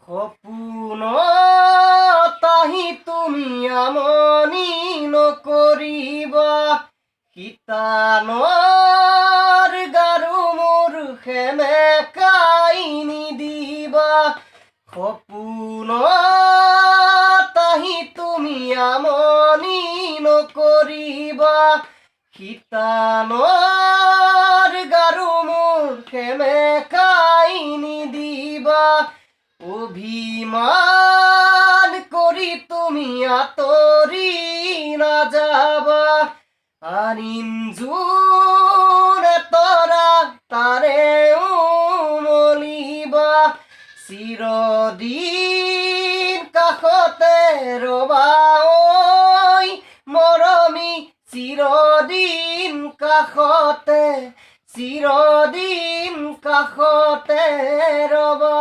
সপোন তাহি তুমি আমনি নকৰিবা শীতানৰ গাৰু মোৰ সেমেকাই নিদিবা সপোন তাহি তুমি আমনি নকৰিবা শীতানৰ গাৰু মোৰ সেমেকাই নিদিবা অভিমান কৰি তুমি আঁতৰি নাযাবা আনিম জোনে তৰা তাৰে উমলিবা চিৰদিন কাষতে ৰবা ঐ মৰমী চিৰদিন কাষতে ৰবা